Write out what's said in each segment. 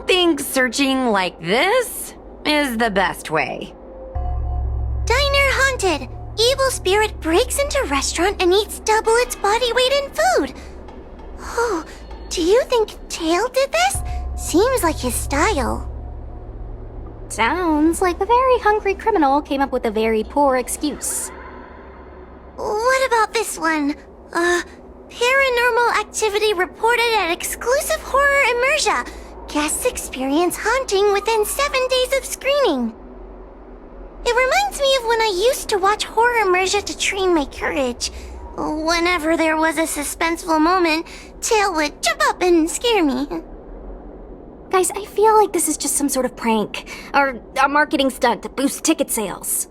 think searching like this is the best way. Diner haunted. Evil spirit breaks into restaurant and eats double its body weight in food. Oh, do you think Tail did this? Seems like his style. Sounds like a very hungry criminal came up with a very poor excuse. What about this one? Paranormal activity reported at exclusive horror immersia. Guests experience haunting within 7 days of screening. It reminds me of when I used to watch horror immersia to train my courage. Whenever there was a suspenseful moment, Tail would jump up and scare me. Guys, I feel like this is just some sort of prank, or a marketing stunt to boost ticket sales.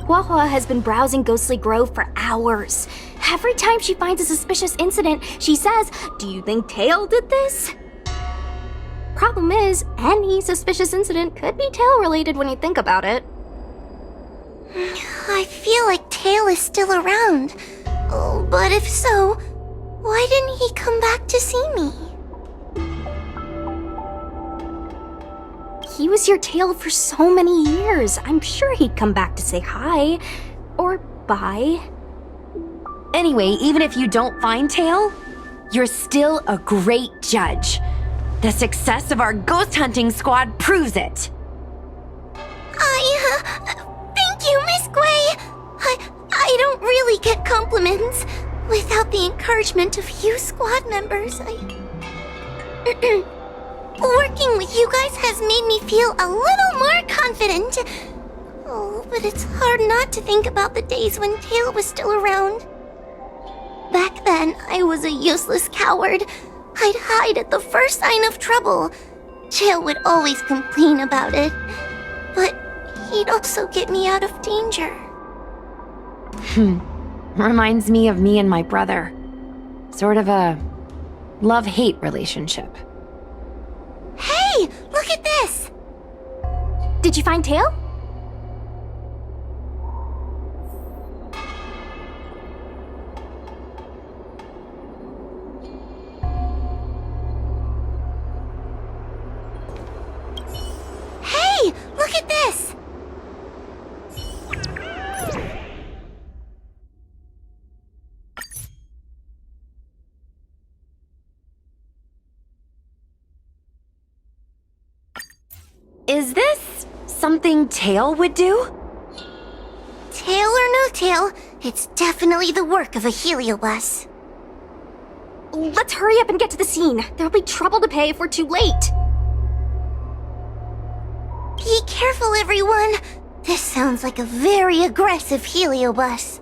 Huahua has been browsing Ghostly Grove for hours. Every time she finds a suspicious incident, she says, "Do you think Tail did this?" Problem is, any suspicious incident could be Tail-related when you think about it. I feel like Tail is still around. Oh, but if so, why didn't he come back to see me? He was your Tail for so many years. I'm sure he'd come back to say hi. Or bye. Anyway, even if you don't find Tail, you're still a great judge. The success of our ghost hunting squad proves it. Thank you, Miss Gwei. I don't really get compliments. Without the encouragement of you squad members, Working with you guys has made me feel a little more confident. Oh, but it's hard not to think about the days when Tail was still around. Back then, I was a useless coward. I'd hide at the first sign of trouble. Tail would always complain about it. But he'd also get me out of danger. Reminds me of me and my brother. Sort of a love-hate relationship. Hey, look at this! Did you find Tail? Hey, look at this! Is this something Tail would do? Tail or no tail, it's definitely the work of a heliobus. Let's hurry up and get to the scene. There'll be trouble to pay if we're too late. Be careful, everyone. This sounds like a very aggressive heliobus.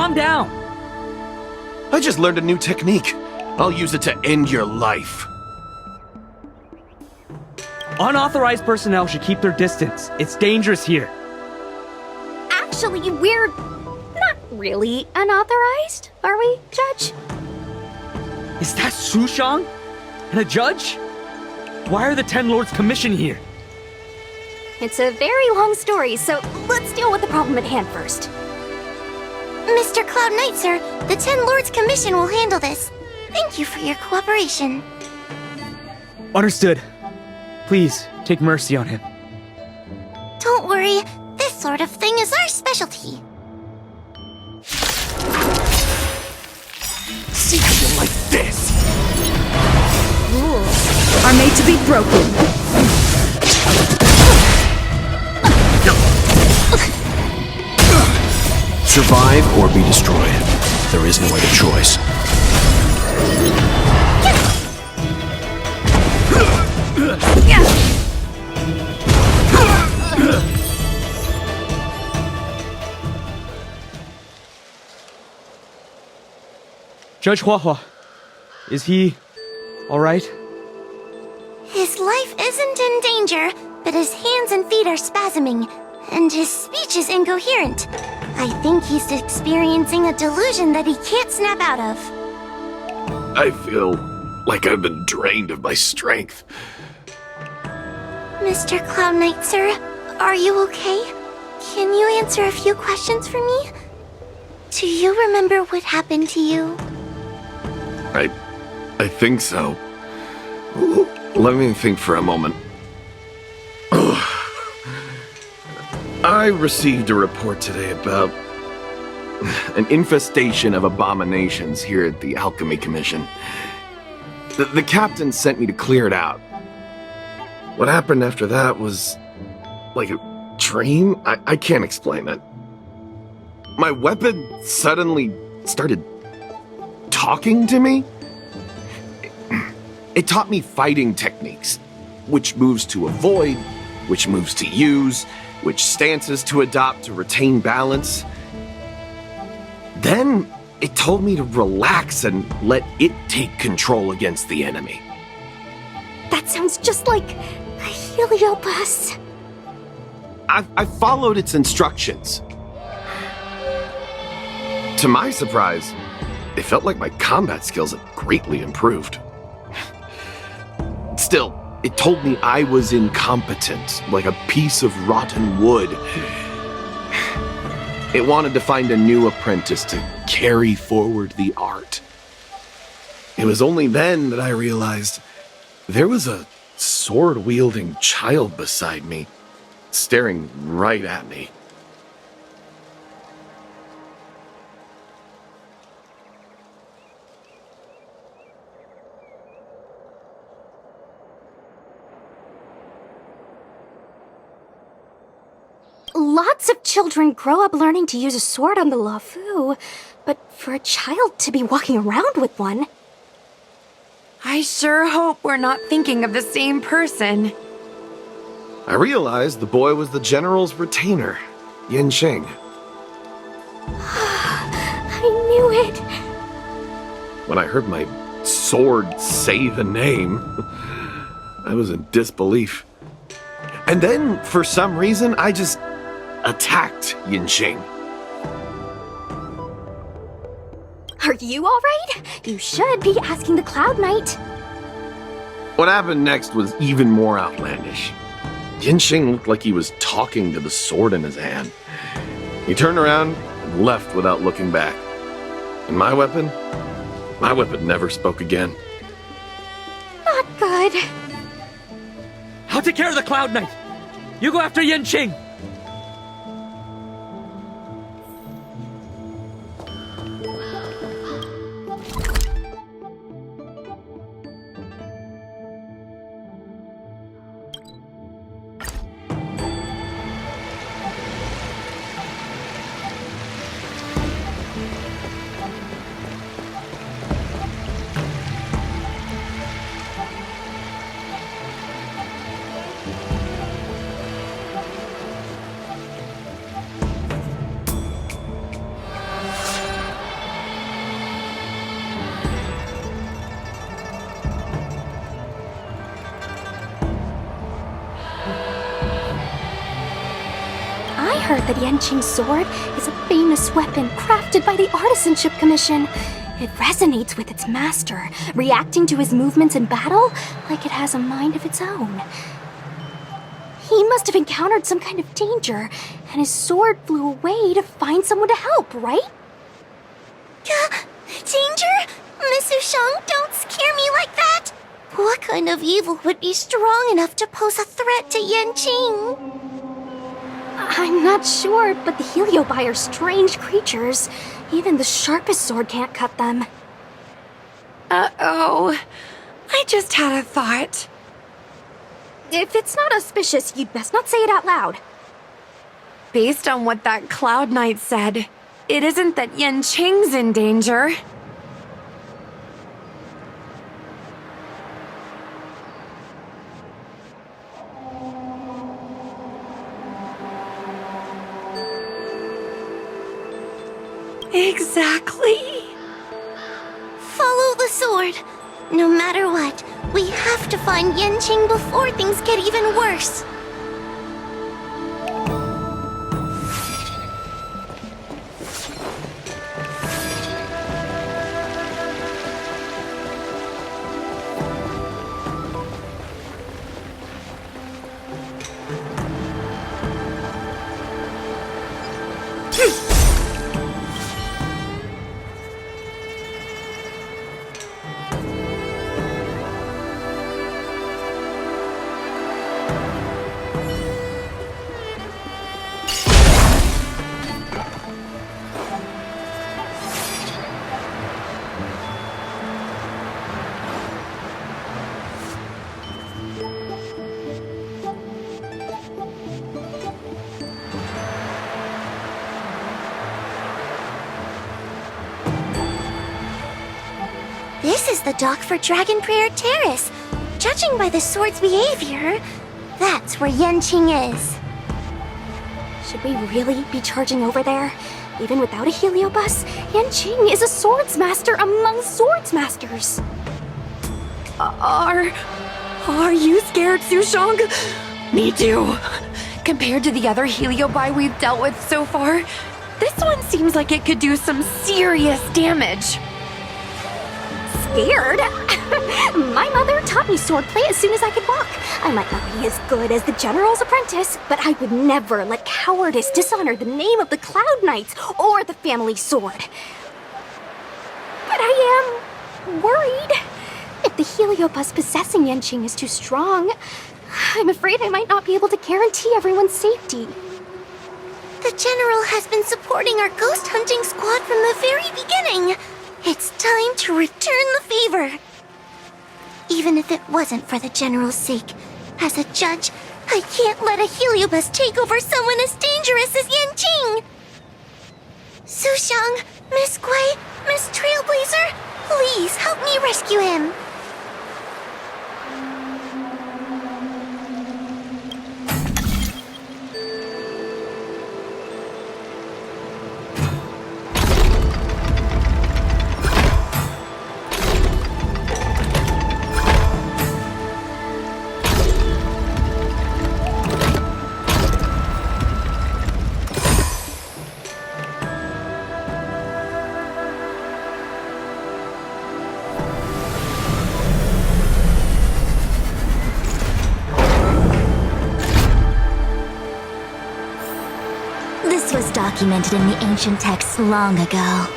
calm down. I just learned a new technique. I'll use it to end your life. Unauthorized personnel should keep their distance. It's dangerous here. Actually, we're not really unauthorized, are we, Judge? Is that Sushang? And a judge? Why are the Ten Lords commissioned here? It's a very long story, so let's deal with the problem at hand first. Mr. Cloud Knight, sir, the Ten Lords Commission will handle this. Thank you for your cooperation. Understood. Please, take mercy on him. Don't worry, this sort of thing is our specialty. See you like this! Rules are made to be broken. Survive or be destroyed. There is no other choice. Judge Huahua, is he alright? His life isn't in danger, but his hands and feet are spasming, and his speech is incoherent. I think he's experiencing a delusion that he can't snap out of. I feel like I've been drained of my strength. Mr. Cloud Knight, sir, are you okay? Can you answer a few questions for me? Do you remember what happened to you? I think so. Let me think for a moment. I received a report today about an infestation of abominations here at the Alchemy Commission. The captain sent me to clear it out. What happened after that was like a dream? I can't explain it. My weapon suddenly started talking to me. It taught me fighting techniques, which moves to avoid, which moves to use, which stances to adopt to retain balance. Then it told me to relax and let it take control against the enemy. That sounds just like a Heliopus. I followed its instructions. To my surprise, it felt like my combat skills had greatly improved. Still, it told me I was incompetent, like a piece of rotten wood. It wanted to find a new apprentice to carry forward the art. It was only then that I realized there was a sword-wielding child beside me, staring right at me. Lots of children grow up learning to use a sword on the Luofu, but for a child to be walking around with one... I sure hope we're not thinking of the same person. I realized the boy was the general's retainer, Yin Sheng. I knew it! When I heard my sword say the name, I was in disbelief. And then, for some reason, I just attacked Yin Sheng. Are you alright? You should be asking the Cloud Knight. What happened next was even more outlandish. Yin Sheng looked like he was talking to the sword in his hand. He turned around and left without looking back. And my weapon never spoke again. Not good. I'll take care of the Cloud Knight. You go after Yin Qing. heard that Yanqing's sword is a famous weapon crafted by the Artisanship Commission. It resonates with its master, reacting to his movements in battle like it has a mind of its own. He must have encountered some kind of danger, and his sword flew away to find someone to help, right? Danger? Miss Sushang, don't scare me like that! What kind of evil would be strong enough to pose a threat to Yanqing? I'm not sure, but the Heliobi are strange creatures. Even the sharpest sword can't cut them. Uh-oh. I just had a thought. If it's not auspicious, you'd best not say it out loud. Based on what that Cloud Knight said, it isn't that Yanqing's in danger. Exactly. Follow the sword. No matter what, we have to find Yanqing before things get even worse. This is the dock for Dragon Prayer Terrace. Judging by the sword's behavior, that's where Yanqing is. Should we really be charging over there? Even without a Heliobus, Yanqing is a swordsmaster among swordsmasters. Are you scared, Sushang? Me too. Compared to the other Heliobi we've dealt with so far, this one seems like it could do some serious damage. Scared? My mother taught me swordplay as soon as I could walk. I might not be as good as the General's apprentice, but I would never let cowardice dishonor the name of the Cloud Knights or the family sword. But I am worried. If the Heliobus possessing Yanqing is too strong, I'm afraid I might not be able to guarantee everyone's safety. The General has been supporting our ghost hunting squad from the very beginning. It's time to return the favor. Even if it wasn't for the General's sake, as a judge, I can't let a Heliobus take over someone as dangerous as Yanqing. Sushang, Miss Gui, Miss Trailblazer, please help me rescue him. This was documented in the ancient texts long ago.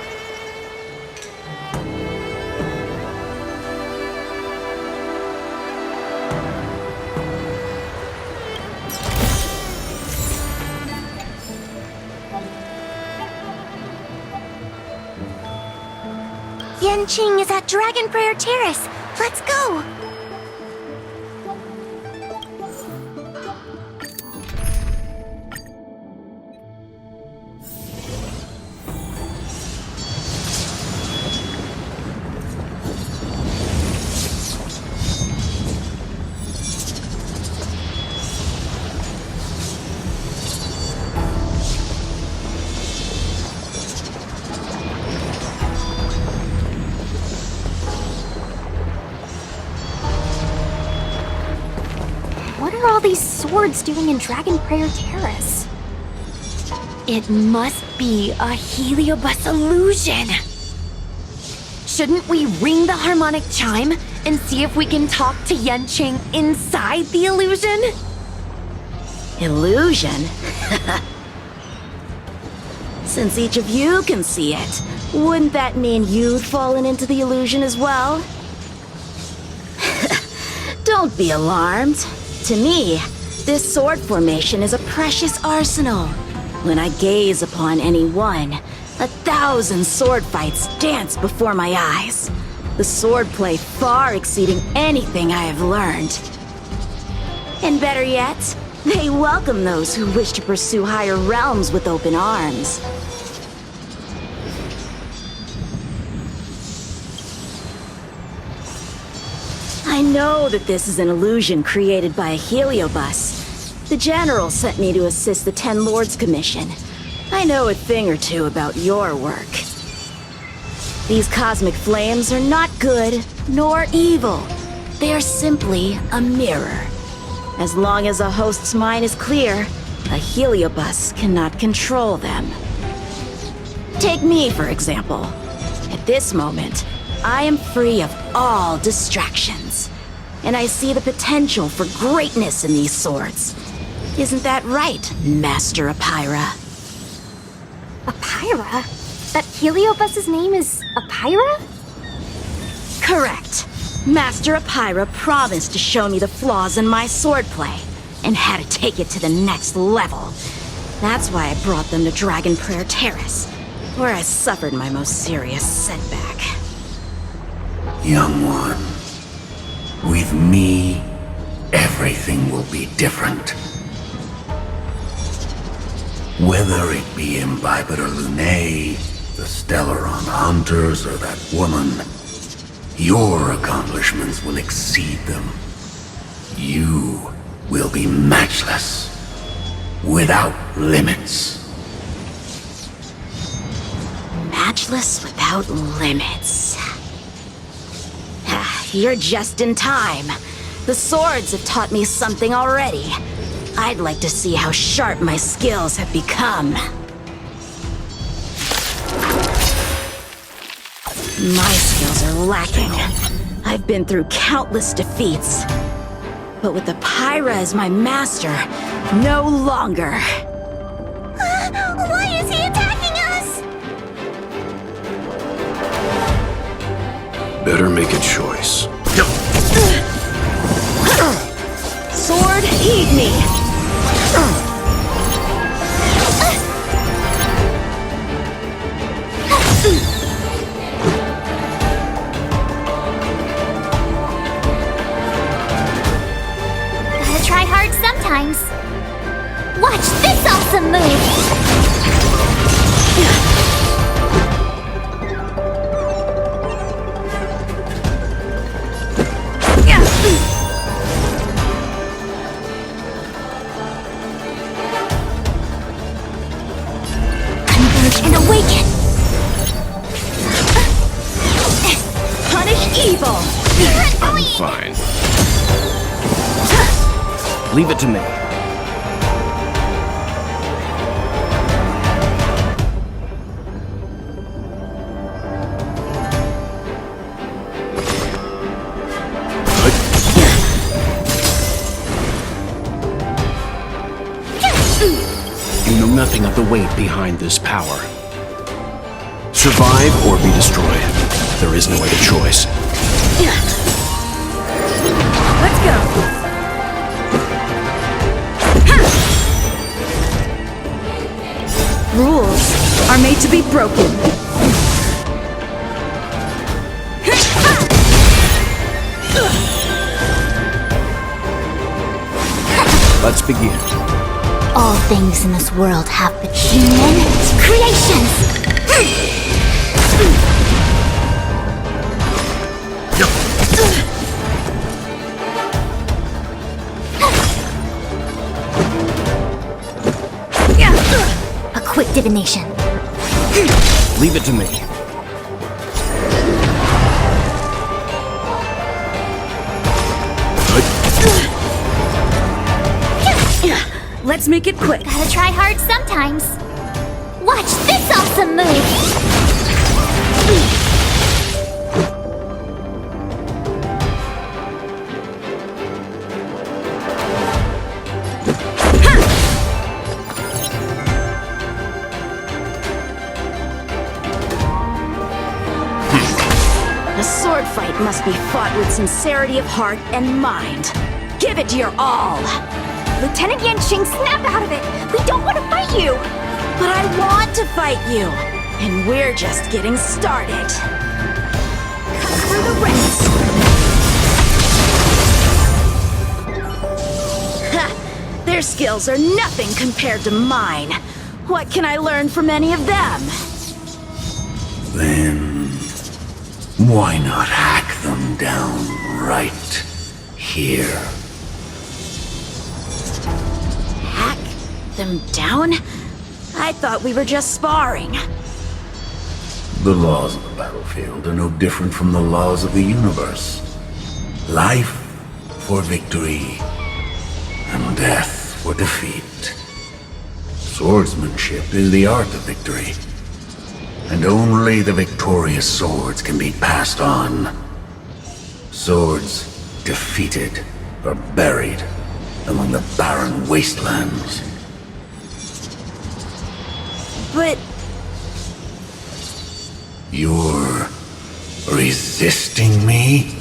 Yanqing is at Dragon Prayer Terrace. Let's go! What are all these swords doing in Dragon Prayer Terrace? It must be a heliobus illusion. Shouldn't we ring the harmonic chime and see if we can talk to Yenching inside the illusion? Illusion? Since each of you can see it, wouldn't that mean you've fallen into the illusion as well? Don't be alarmed. To me, this sword formation is a precious arsenal. When I gaze upon any one, 1,000 sword fights dance before my eyes. The swordplay far exceeding anything I have learned. And better yet, they welcome those who wish to pursue higher realms with open arms. I know that this is an illusion created by a heliobus. The General sent me to assist the Ten Lords Commission. I know a thing or two about your work. These cosmic flames are not good nor evil. They are simply a mirror. As long as a host's mind is clear, a heliobus cannot control them. Take me, for example. At this moment, I am free of all distractions, and I see the potential for greatness in these swords. Isn't that right, Master Apira? Apira? That heliobus's name is Apira? Correct. Master Apira promised to show me the flaws in my swordplay, and had to take it to the next level. That's why I brought them to Dragon Prayer Terrace, where I suffered my most serious setback. Young one, with me, everything will be different. Whether it be Imbibitor Lunae, the Stellaron Hunters, or that woman, your accomplishments will exceed them. You will be matchless, without limits. Matchless without limits. You're just in time. The swords have taught me something already. I'd like to see how sharp my skills have become. My skills are lacking. I've been through countless defeats. But with Apira as my master, no longer. Why is he attacking us? Better make a choice. Sword, heed me! Gotta try hard sometimes. Watch this awesome move! Converge and awaken! Punish evil! I'm fine. Leave it to me. You know nothing of the weight behind this power. Survive or be destroyed. There is no other choice. Let's go! Rules are made to be broken. Let's begin. All things in this world have been human creations! A quick divination. Leave it to me. Let's make it quick. Gotta try hard sometimes. Watch this awesome move! A sword fight must be fought with sincerity of heart and mind. Give it your all! Lieutenant Yanqing, snap out of it! We don't want to fight you! But I want to fight you! And we're just getting started. Cut through the ranks! Ha! Their skills are nothing compared to mine. What can I learn from any of them? Then why not hack them down right here? Hack them down? I thought we were just sparring. The laws of the battlefield are no different from the laws of the universe. Life for victory, and death for defeat. Swordsmanship is the art of victory, and only the victorious swords can be passed on. Swords defeated are buried among the barren wastelands. But You're resisting me?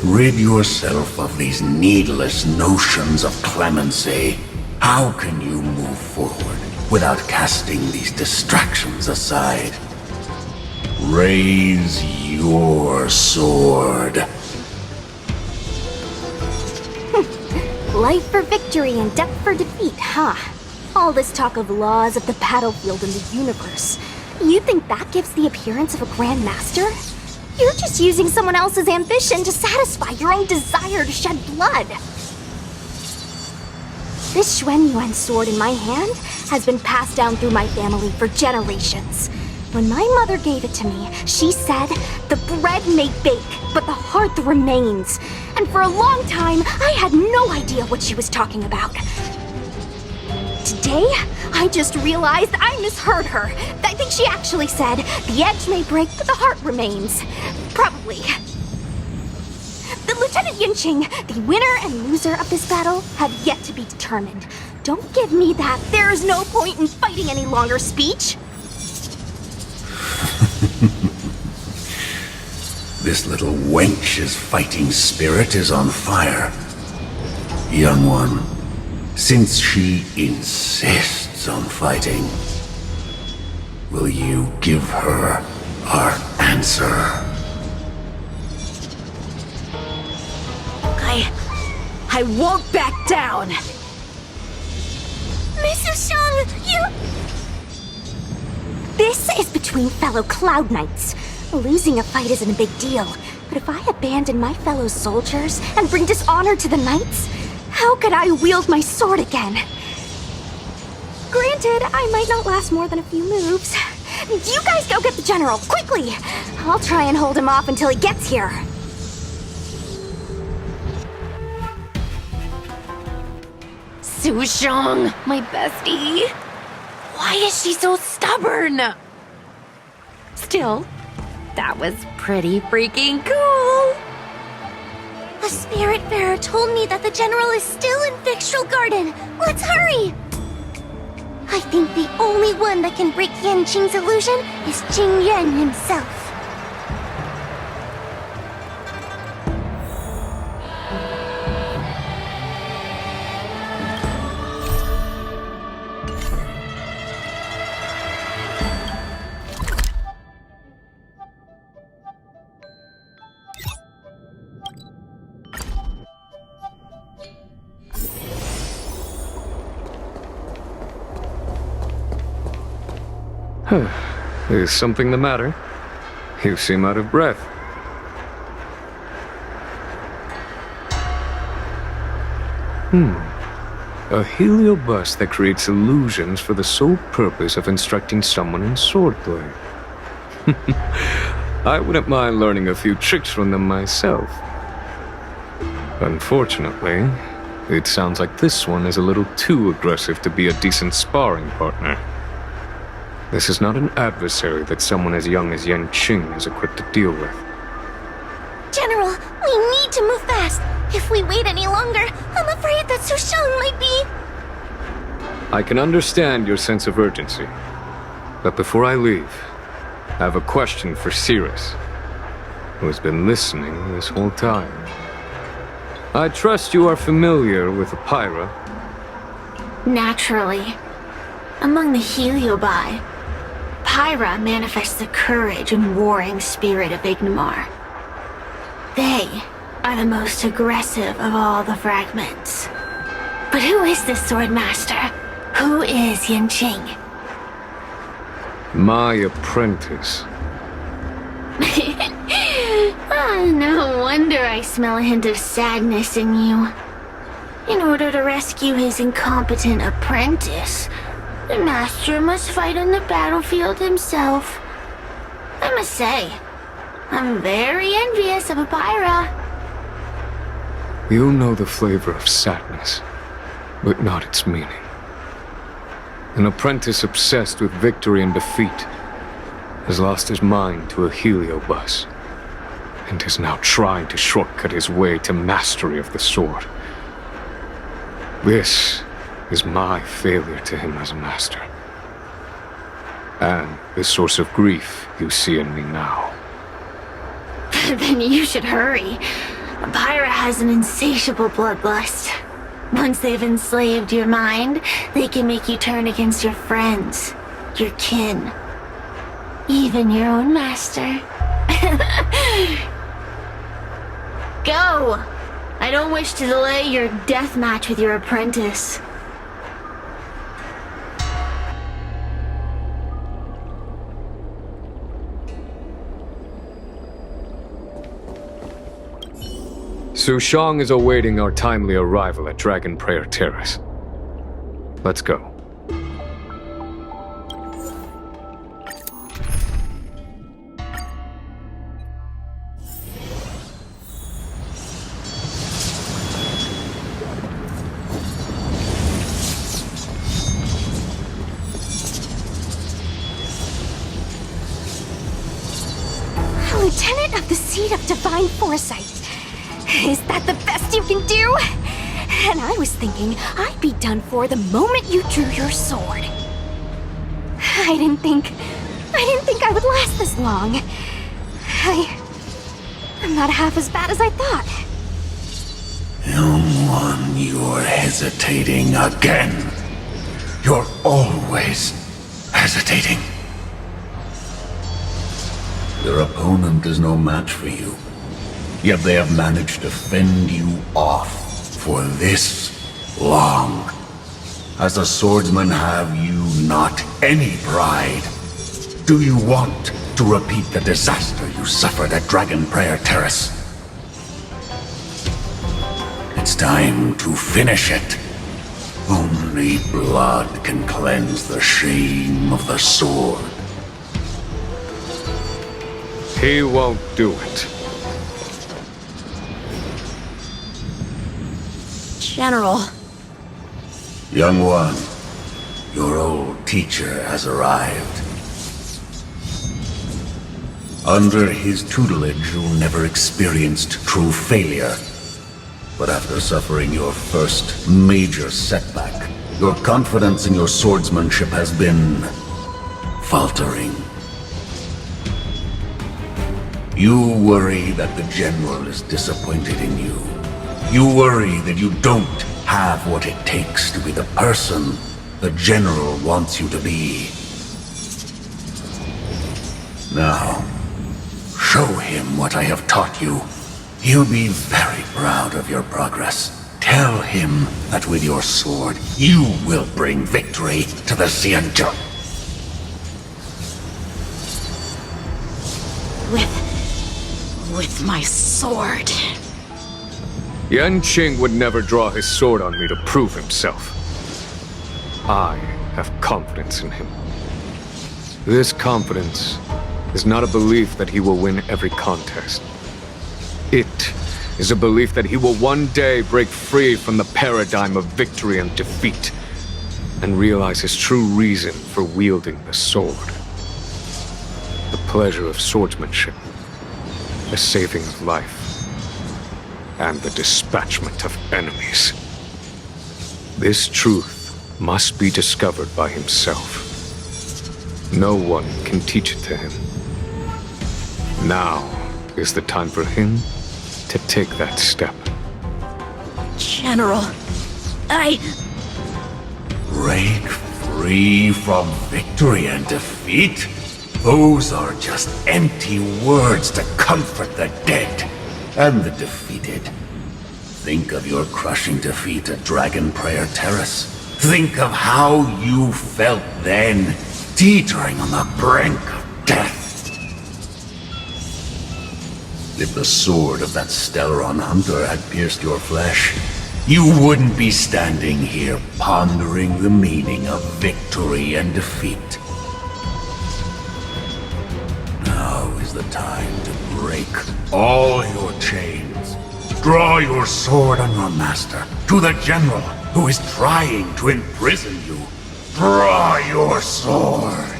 Rid yourself of these needless notions of clemency. How can you move forward without casting these distractions aside? Raise your sword. Life for victory and death for defeat, huh? All this talk of laws of the battlefield and the universe. You think that gives the appearance of a Grand Master? You're just using someone else's ambition to satisfy your own desire to shed blood. This Xuan Yuan sword in my hand has been passed down through my family for generations. When my mother gave it to me, she said, "The bread may bake, but the heart remains." And for a long time, I had no idea what she was talking about. Today, I just realized I misheard her. I think she actually said, "The edge may break, but the heart remains." Probably. The Lieutenant Yanqing, the winner and loser of this battle, have yet to be determined. Don't give me that "there is no point in fighting any longer" speech. This little wench's fighting spirit is on fire. Young one, since she insists on fighting, will you give her our answer? I won't back down! Mrs. Shang, you... This is between fellow Cloud Knights. Losing a fight isn't a big deal, but if I abandon my fellow soldiers and bring dishonor to the Knights, how could I wield my sword again? Granted, I might not last more than a few moves. You guys go get the General, quickly! I'll try and hold him off until he gets here. Su Shang, my bestie. Why is she so stubborn? Still, that was pretty freaking cool. A Spiritfarer told me that the General is still in Victral Garden. Let's hurry! I think the only one that can break Yanqing's illusion is Jing Yuan himself. Is something the matter? You seem out of breath. A heliobus that creates illusions for the sole purpose of instructing someone in swordplay. I wouldn't mind learning a few tricks from them myself. Unfortunately, It sounds like this one is a little too aggressive to be a decent sparring partner. This is not an adversary that someone as young as Yan Qing is equipped to deal with. General, we need to move fast. If we wait any longer, I'm afraid that Su Shang might be... I can understand your sense of urgency. But before I leave, I have a question for Cirrus, who has been listening this whole time. I trust you are familiar with the Pyra. Naturally. Among the Heliobi, Pyra manifests the courage and warring spirit of Ignomar. They are the most aggressive of all the fragments. But who is this sword master? Who is Yan Qing? My apprentice. No wonder I smell a hint of sadness in you. In order to rescue his incompetent apprentice, the master must fight on the battlefield himself. I must say, I'm very envious of Pyra. You know the flavor of sadness, but not its meaning. An apprentice obsessed with victory and defeat has lost his mind to a heliobus, and is now trying to shortcut his way to mastery of the sword. This is my failure to him as a master, and the source of grief you see in me now. Then you should hurry. Pyra has an insatiable bloodlust. Once they've enslaved your mind, they can make you turn against your friends, your kin, even your own master. Go! I don't wish to delay your death match with your apprentice. Su Shang is awaiting our timely arrival at Dragon Prayer Terrace. Let's go. Lieutenant of the Seat of Divine Foresight. Is that the best you can do? And I was thinking I'd be done for the moment you drew your sword. I didn't think I would last this long. I'm not half as bad as I thought. Young one, you're hesitating again. You're always hesitating. Your opponent is no match for you. Yet they have managed to fend you off for this long. As a swordsman, have you not any pride? Do you want to repeat the disaster you suffered at Dragon Prayer Terrace? It's time to finish it. Only blood can cleanse the shame of the sword. He won't do it. General. Young one, your old teacher has arrived. Under his tutelage, you never experienced true failure. But after suffering your first major setback, your confidence in your swordsmanship has been faltering. You worry that the General is disappointed in you. You worry that you don't have what it takes to be the person the General wants you to be. Now, show him what I have taught you. He'll be very proud of your progress. Tell him that with your sword, you will bring victory to the Xianzhou. With my sword. Yan Qing would never draw his sword on me to prove himself. I have confidence in him. This confidence is not a belief that he will win every contest. It is a belief that he will one day break free from the paradigm of victory and defeat, and realize his true reason for wielding the sword. The pleasure of swordsmanship, the saving of life, and the dispatchment of enemies. This truth must be discovered by himself. No one can teach it to him. Now is the time for him to take that step. General, Break free from victory and defeat? Those are just empty words to comfort the dead and the defeated. Think of your crushing defeat at Dragon Prayer Terrace. Think of how you felt then, teetering on the brink of death. If the sword of that Stellaron hunter had pierced your flesh, you wouldn't be standing here pondering the meaning of victory and defeat. Now is the time to break all your chains. Draw your sword on your master, to the general who is trying to imprison you. Draw your sword.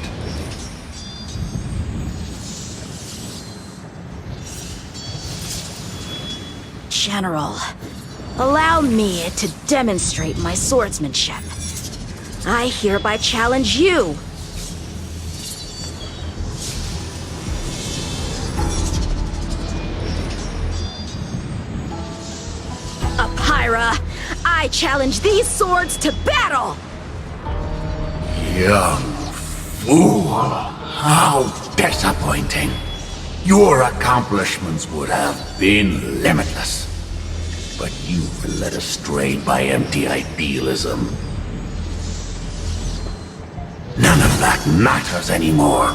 General, allow me to demonstrate my swordsmanship. I hereby challenge you. Apyra, I challenge these swords to battle! Young fool! How disappointing! Your accomplishments would have been limitless. But you've been led astray by empty idealism. None of that matters anymore.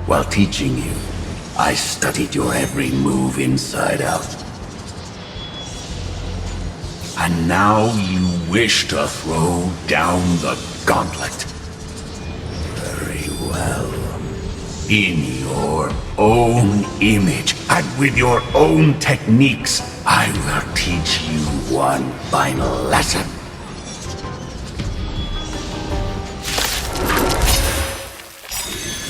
While teaching you, I studied your every move inside out. And now you wish to throw down the gauntlet. Very well. In your own image, and with your own techniques, I will teach you one final lesson.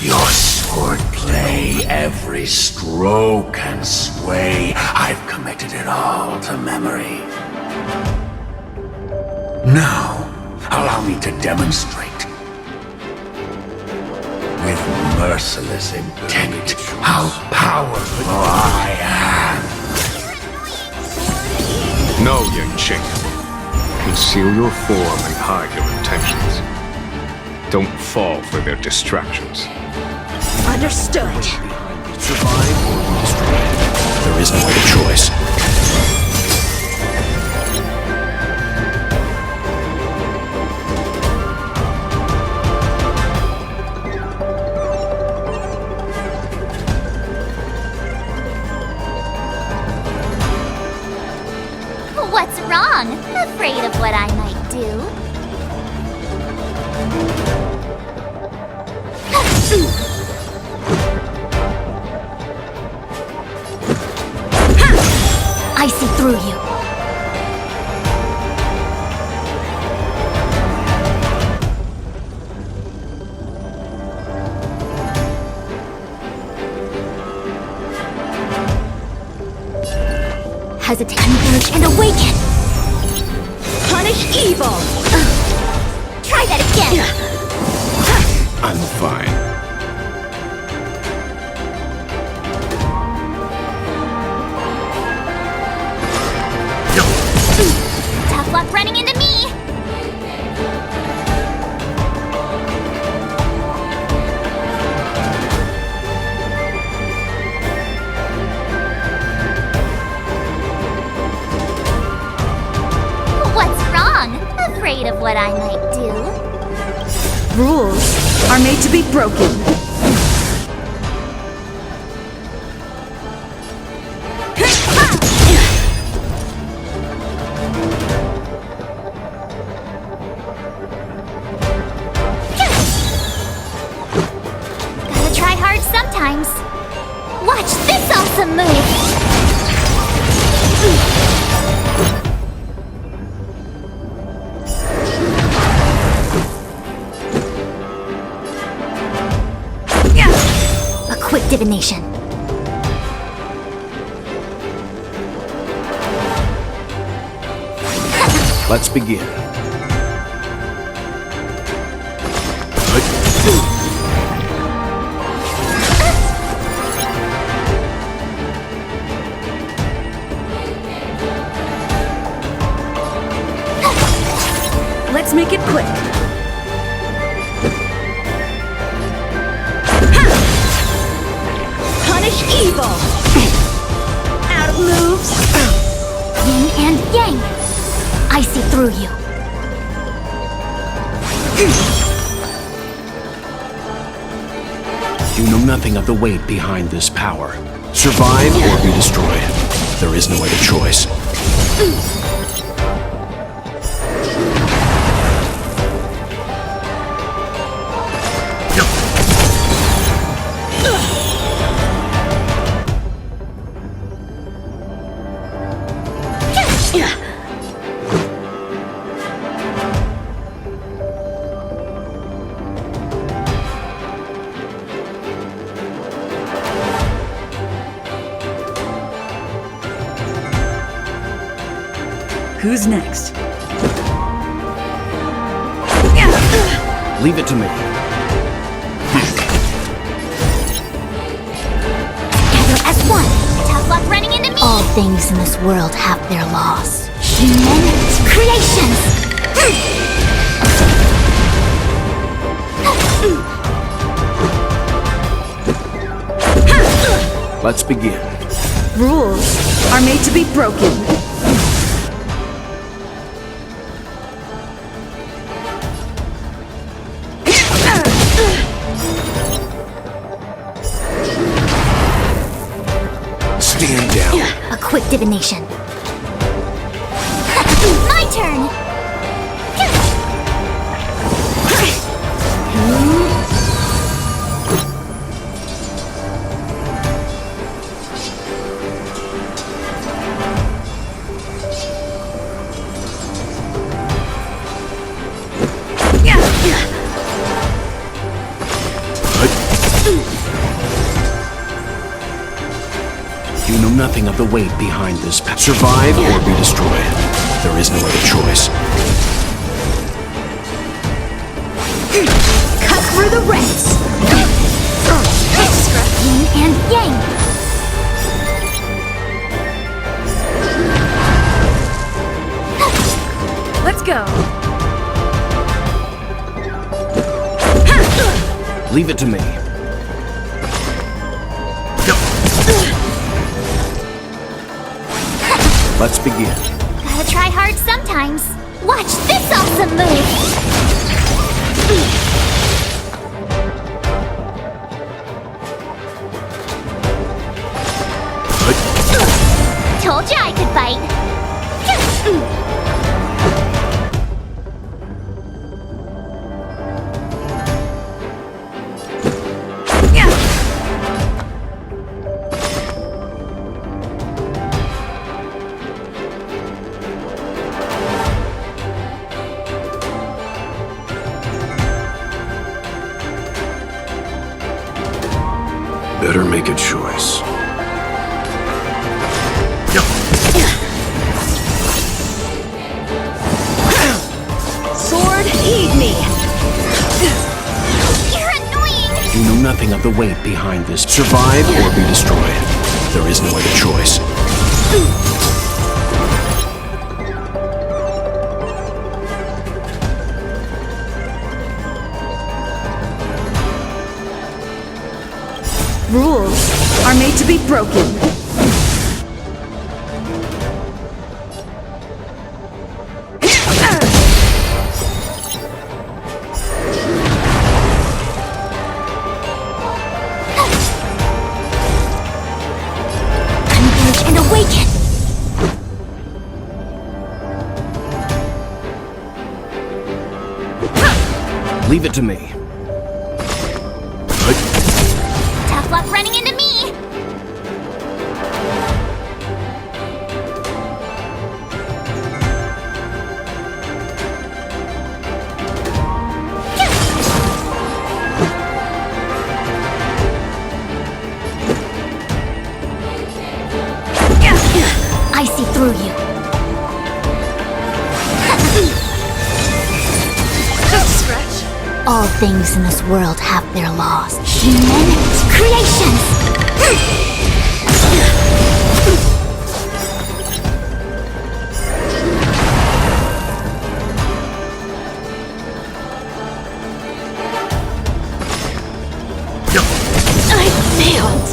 Your swordplay, every stroke and sway, I've committed it all to memory. Now, allow me to demonstrate. With merciless intent, how powerful I am. No, young Ching. Conceal your form and hide your intentions. Don't fall for their distractions. Understood. Survive or be destroyed. There is no other choice. What's wrong? Afraid of what I might do? I see through you. Hesitate, converge, and awaken! Punish evil! Try that again! I'm fine. Tough luck running into me! What's wrong? Afraid of what I might do? Rules are made to be broken. Gotta try hard sometimes. Watch this awesome move! divination. Let's begin. Let's make it quick. Punish evil! Out of moves! Yin and yang. I see through you. You know nothing of the weight behind this power. Survive or be destroyed. There is no other choice. Who's next? Leave it to me. Together as one. Tough luck running into me. All things in this world have their laws. Human creations. Let's begin. Rules are made to be broken. Stand down. A quick divination. My turn! You know nothing of the weight behind this power. Survive or be destroyed. There is no other choice. Cut through the ranks! Yin and yang! Let's go. Leave it to me. Let's begin. Gotta try hard sometimes. Watch this awesome move! Told you I could fight. Better make a choice. Sword, heed me. You're annoying! You know nothing of the weight behind this. Survive or be destroyed. There is no other choice. Rules are made to be broken. Converge and awaken! Leave it to me. Tough luck running into me! through you. Just a stretch. All things in this world have their laws. Human creations! I failed.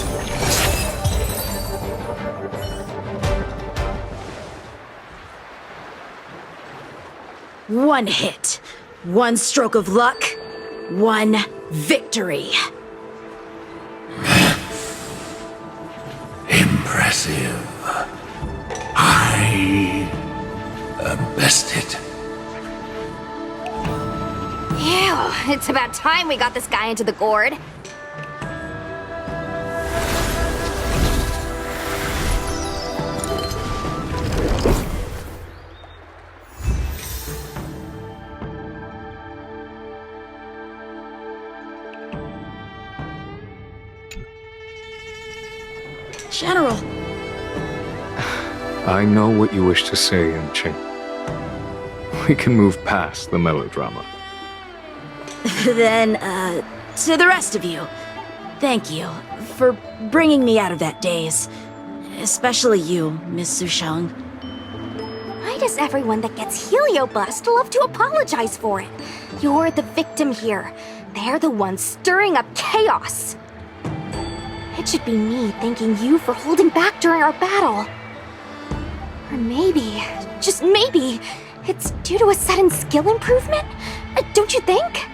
One hit, one stroke of luck, one victory. Impressive. I am bested. Ew, it's about time we got this guy into the gourd. General. I know what you wish to say, Ching. We can move past the melodrama. Then, to the rest of you, thank you for bringing me out of that daze. Especially you, Miss Sushang. Why does everyone that gets heliobust love to apologize for it? You're the victim here. They're the ones stirring up chaos. It should be me thanking you for holding back during our battle. Or maybe, just maybe, it's due to a sudden skill improvement? Don't you think?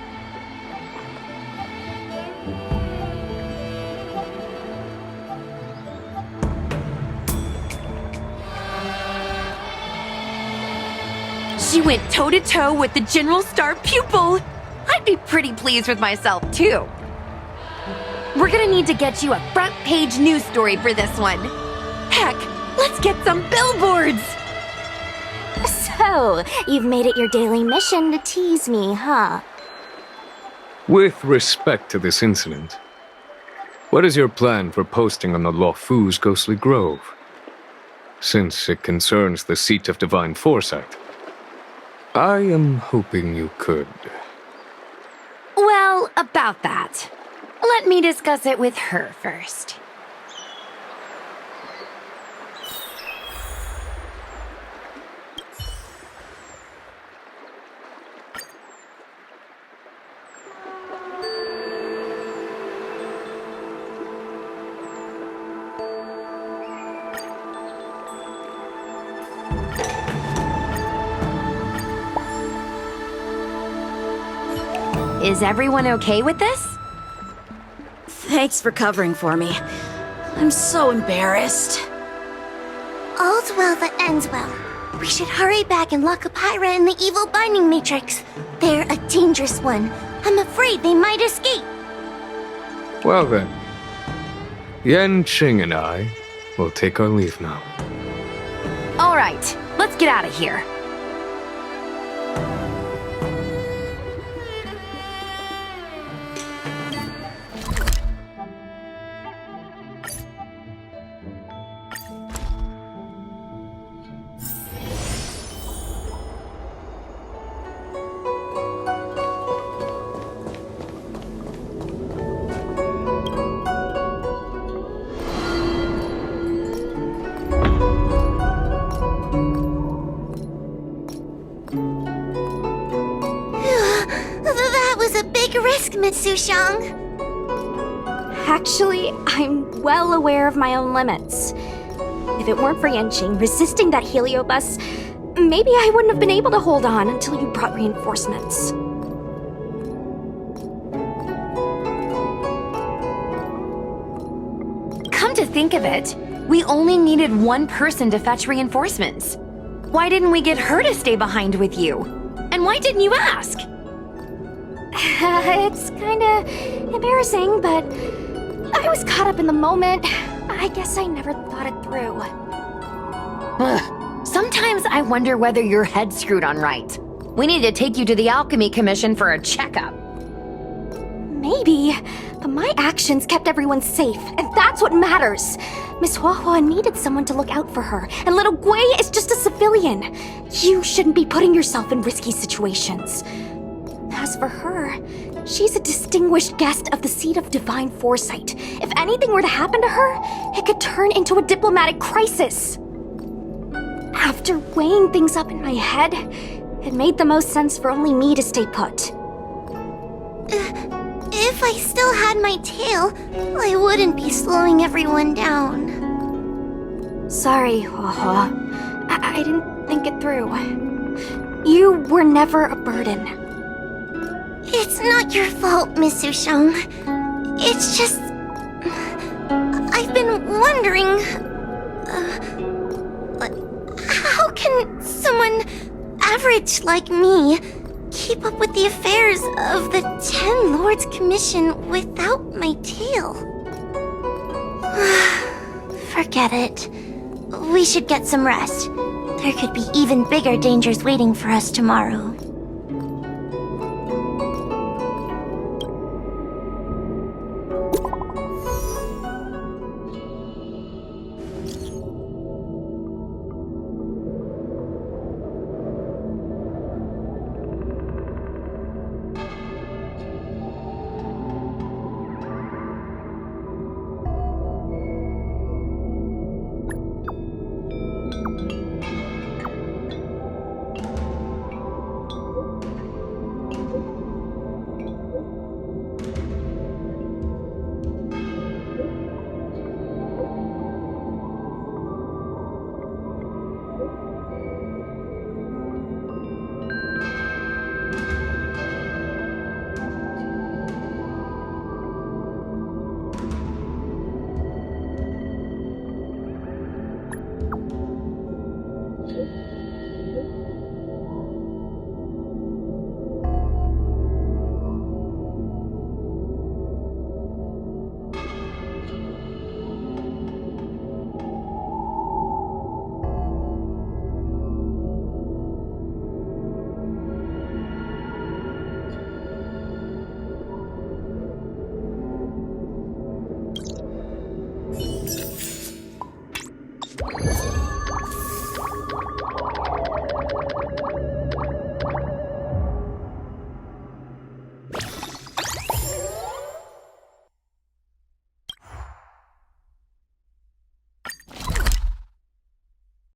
She went toe-to-toe with the General Star pupil. I'd be pretty pleased with myself, too. We're gonna need to get you a front-page news story for this one. Heck, let's get some billboards! So, you've made it your daily mission to tease me, huh? With respect to this incident, what is your plan for posting on the Lofu's Ghostly Grove? Since it concerns the seat of divine foresight, I am hoping you could. Well, about that. Let me discuss it with her first. Is everyone okay with this? Thanks for covering for me. I'm so embarrassed. All's well that ends well. We should hurry back and lock up Hyra in the evil binding matrix. They're a dangerous one. I'm afraid they might escape. Well then, Yan Qing and I will take our leave now. All right, let's get out of here. That was a big risk, Miss Sushang. Actually, I'm well aware of my own limits. If it weren't for Yanqing resisting that heliobus, maybe I wouldn't have been able to hold on until you brought reinforcements. Come to think of it, we only needed one person to fetch reinforcements. Why didn't we get her to stay behind with you? And why didn't you ask? It's kinda embarrassing, but I was caught up in the moment. I guess I never thought it through. Ugh. Sometimes I wonder whether your head's screwed on right. We need to take you to the Alchemy Commission for a checkup. Maybe, but my actions kept everyone safe, and that's what matters. Miss Huahua needed someone to look out for her, and little Gui is just a civilian. You shouldn't be putting yourself in risky situations. As for her, she's a distinguished guest of the Seat of Divine Foresight. If anything were to happen to her, it could turn into a diplomatic crisis. After weighing things up in my head, it made the most sense for only me to stay put. If I still had my tail, I wouldn't be slowing everyone down. Sorry, Huahua. I didn't think it through. You were never a burden. It's not your fault, Miss Sushang. It's just... I've been wondering... how can someone average like me keep up with the affairs of the Ten Lords Commission without my tail? Forget it. We should get some rest. There could be even bigger dangers waiting for us tomorrow.